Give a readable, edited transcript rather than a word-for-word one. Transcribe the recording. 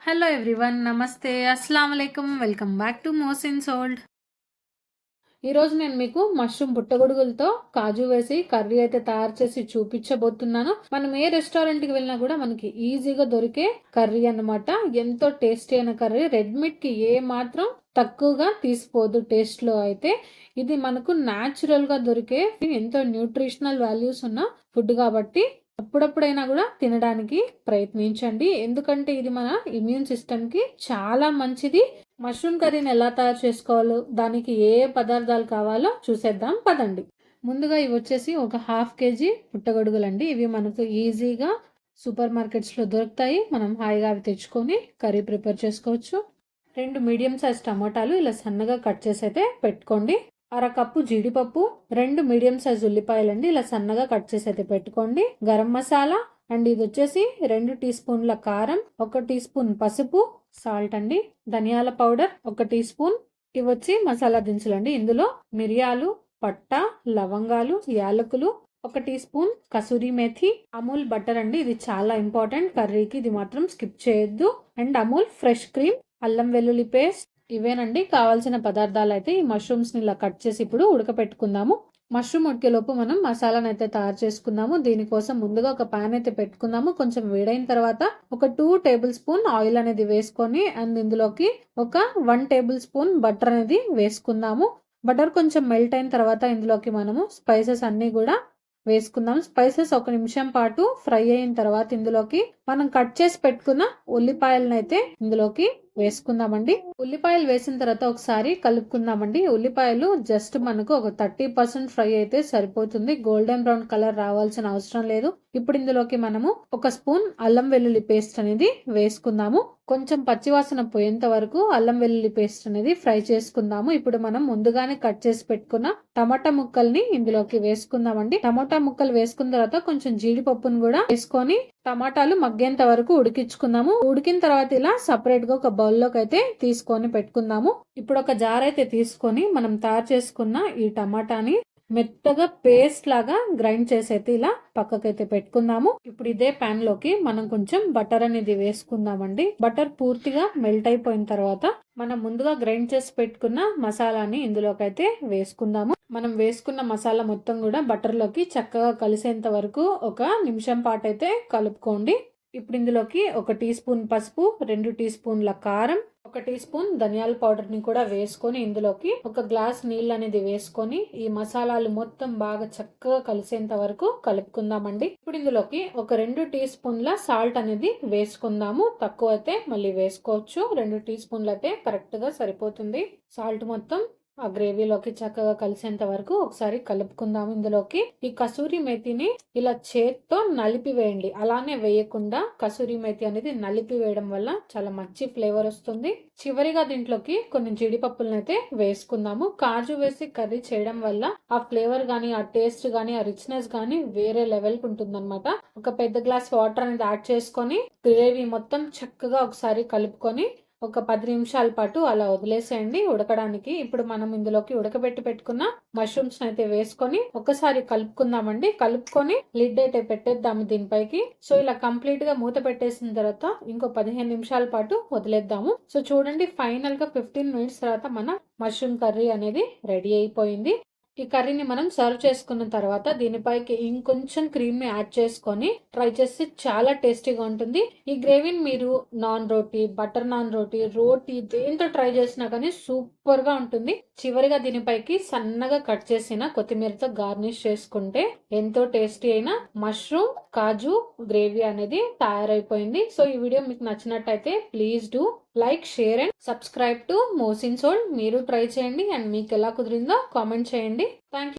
Hello everyone, నమస్తే, అస్సలం వాలేకుమ్. Welcome back to Mohsin's old. ఈరోజు నేను మీకు మష్రూమ్ పుట్టగొడుగులతో కాజు వేసి కర్రీ అయితే తయారు చేసి చూపించబోతున్నాను. మనం ఏ రెస్టారెంట్కి వెళ్ళినా కూడా మనకి ఈజీగా దొరికే కర్రీ అన్నమాట. ఎంతో టేస్టీ అయిన కర్రీ. రెడ్ మీట్కి ఏ మాత్రం తక్కువగా తీసిపోదు టేస్ట్లో. అయితే ఇది మనకు న్యాచురల్గా దొరికే ఎంతో న్యూట్రిషనల్ వాల్యూస్ ఉన్న ఫుడ్ కాబట్టి అప్పుడప్పుడైనా కూడా తినడానికి ప్రయత్నించండి. ఎందుకంటే ఇది మన ఇమ్యూన్ సిస్టమ్కి చాలా మంచిది. మష్రూమ్ కర్రీని ఎలా తయారు చేసుకోవాలో, దానికి ఏ పదార్థాలు కావాలో చూసేద్దాం పదండి. ముందుగా ఇవి వచ్చేసి ఒక 1/2 kg పుట్టగొడుగులండి. ఇవి మనకు ఈజీగా సూపర్ మార్కెట్స్లో దొరుకుతాయి. మనం హాయిగా అవి తెచ్చుకొని కర్రీ ప్రిపేర్ చేసుకోవచ్చు. 2 మీడియం సైజ్ టమాటాలు ఇలా సన్నగా కట్ చేసి అయితే పెట్టుకోండి. 1/2 కప్పు జీడిపప్పు, 2 మీడియం సైజ్ ఉల్లిపాయలండి ఇలా సన్నగా కట్ చేసి అయితే పెట్టుకోండి. గరం మసాలా అండ్ ఇది వచ్చేసి 2 టీ స్పూన్ల కారం, 1 టీ స్పూన్ పసుపు, సాల్ట్ అండి, ధనియాల పౌడర్ 1 టీ స్పూన్. ఇవి వచ్చి మసాలా దినుసులు అండి. ఇందులో మిరియాలు, పట్ట, లవంగాలు, యాలకులు, 1 teaspoon kasuri methi, Amul butter అండి. ఇది చాలా ఇంపార్టెంట్ కర్రీకి, ఇది మాత్రం స్కిప్ చేయొద్దు. అండ్ అమూల్ ఫ్రెష్ క్రీమ్, అల్లం వెల్లుల్లి పేస్ట్. ఇవేనండి కావాల్సిన పదార్థాలు. అయితే ఈ మష్రూమ్స్ ని ఇలా కట్ చేసి ఇప్పుడు ఉడకపెట్టుకుందాము. మష్రూమ్ ఉడికేలోపు మనం మసాలాను అయితే తయారు చేసుకుందాము. దీనికోసం ముందుగా ఒక పాన్ అయితే పెట్టుకుందాము. కొంచెం వేడైన తర్వాత ఒక 2 టేబుల్ స్పూన్ ఆయిల్ అనేది వేసుకొని అండ్ ఇందులోకి ఒక 1 టేబుల్ స్పూన్ బటర్ అనేది వేసుకుందాము. బటర్ కొంచెం మెల్ట్ అయిన తర్వాత ఇందులోకి మనము స్పైసెస్ అన్ని కూడా వేసుకుందాం. స్పైసెస్ 1 నిమిషం పాటు ఫ్రై అయిన తర్వాత ఇందులోకి మనం కట్ చేసి పెట్టుకున్న ఉల్లిపాయలను అయితే ఇందులోకి వేసుకుందామండి. ఉల్లిపాయలు వేసిన తర్వాత ఒకసారి కలుపుకుందామండి. ఉల్లిపాయలు జస్ట్ మనకు ఒక 30% ఫ్రై అయితే సరిపోతుంది. గోల్డెన్ బ్రౌన్ కలర్ రావాల్సిన అవసరం లేదు. ఇప్పుడు ఇందులోకి మనము 1 స్పూన్ అల్లం వెల్లుల్లి పేస్ట్ అనేది వేసుకుందాము. కొంచెం పచ్చివాసన పోయేంత వరకు అల్లం వెల్లుల్లి పేస్ట్ అనేది ఫ్రై చేసుకుందాము. ఇప్పుడు మనం ముందుగానే కట్ చేసి పెట్టుకున్న టమాటా ముక్కల్ని ఇందులోకి వేసుకుందామండి. టమాటా ముక్కలు వేసుకున్న తర్వాత కొంచెం జీడిపప్పును కూడా వేసుకొని టమాటాలు మగ్గేంత వరకు ఉడికించుకుందాము. ఉడికిన తర్వాత ఇలా సపరేట్ గా ఒక బౌల్లోకి అయితే తీసుకొని పెట్టుకుందాము. ఇప్పుడు ఒక జార్ అయితే తీసుకొని మనం తయారు చేసుకున్న ఈ టమాటాని మెత్తగా పేస్ట్ లాగా గ్రైండ్ చేసి అయితే ఇలా పక్కకైతే పెట్టుకుందాము. ఇప్పుడు ఇదే పాన్ లోకి మనం కొంచెం బటర్ అనేది వేసుకుందామండి. బటర్ పూర్తిగా మెల్ట్ అయిపోయిన తర్వాత మనం ముందుగా గ్రైండ్ చేసి పెట్టుకున్న మసాలాని ఇందులోకైతే వేసుకుందాము. మనం వేసుకున్న మసాలా మొత్తం కూడా బటర్ లోకి చక్కగా కలిసేంత వరకు 1 నిమిషం పాటు అయితే కలుపుకోండి. ఇప్పుడు ఇందులోకి 1 టీ స్పూన్ పసుపు, 2 టీ స్పూన్ల కారం, 1 టీ స్పూన్ ధనియాల పౌడర్ ని కూడా వేసుకొని ఇందులోకి 1 గ్లాస్ నీళ్ళు అనేది వేసుకొని ఈ మసాలాలు మొత్తం బాగా చక్కగా కలిసేంత వరకు కలుపుకుందామండి. ఇప్పుడు ఇందులోకి 2 టీ స్పూన్ల సాల్ట్ అనేది వేసుకుందాము. తక్కువ అయితే మళ్ళీ వేసుకోవచ్చు. 2 టీ స్పూన్లు అయితే కరెక్ట్ గా సరిపోతుంది. సాల్ట్ మొత్తం ఆ గ్రేవీలోకి చక్కగా కలిసేంత వరకు ఒకసారి కలుపుకుందాము. ఇందులోకి ఈ కసూరి మేతిని ఇలా చేత్తో నలిపి వేయండి. అలానే వేయకుండా కసూరి మేతి అనేది నలిపి వేయడం వల్ల చాలా మంచి ఫ్లేవర్ వస్తుంది. చివరిగా దీంట్లోకి కొన్ని జీడిపప్పులను అయితే వేసుకుందాము. కాజు వేసి కర్రీ చేయడం వల్ల ఆ ఫ్లేవర్ గానీ, ఆ టేస్ట్ గానీ, ఆ రిచ్నెస్ గానీ వేరే లెవెల్ కి ఉంటుంది అనమాట. ఒక పెద్ద గ్లాస్ వాటర్ అనేది యాడ్ చేసుకొని గ్రేవీ మొత్తం చక్కగా ఒకసారి కలుపుకొని ఒక 10 నిమిషాల పాటు అలా వదిలేసేయండి ఉడకడానికి. ఇప్పుడు మనం ఇందులోకి ఉడకబెట్టి పెట్టుకున్న మష్రూమ్స్ అయితే వేసుకొని ఒకసారి కలుపుకుందామండి. కలుపుకొని లిడ్ అయితే పెట్టేద్దాము దీనిపైకి. సో ఇలా కంప్లీట్ గా మూత పెట్టేసిన తర్వాత ఇంకో 15 నిమిషాల పాటు వదిలేద్దాము. సో చూడండి, ఫైనల్ గా 15 మినిట్స్ తర్వాత మన మష్రూమ్ కర్రీ అనేది రెడీ అయిపోయింది. ఈ కర్రీని మనం సర్వ్ చేసుకున్న తర్వాత దీనిపైకి ఇంకొంచెం క్రీమ్ ని యాడ్ చేసుకొని ట్రై చేస్తే చాలా టేస్టీగా ఉంటుంది. ఈ గ్రేవీని మీరు నాన్ రోటీ, బటర్ నాన్ రోటీ దేంతో ట్రై చేసినా కానీ సూపర్ గా ఉంటుంది. చివరిగా దీనిపైకి సన్నగా కట్ చేసిన కొత్తిమీరతో గార్నిష్ చేసుకుంటే ఎంతో టేస్టీ అయిన మష్రూమ్ కాజు గ్రేవీ అనేది తయారైపోయింది. సో ఈ వీడియో మీకు నచ్చినట్టయితే please do like, share and subscribe to Mohsin's old. మీరు ట్రై చేయండి అండ్ మీకు ఎలా కుదిరిందో కామెంట్ చేయండి. Thank you.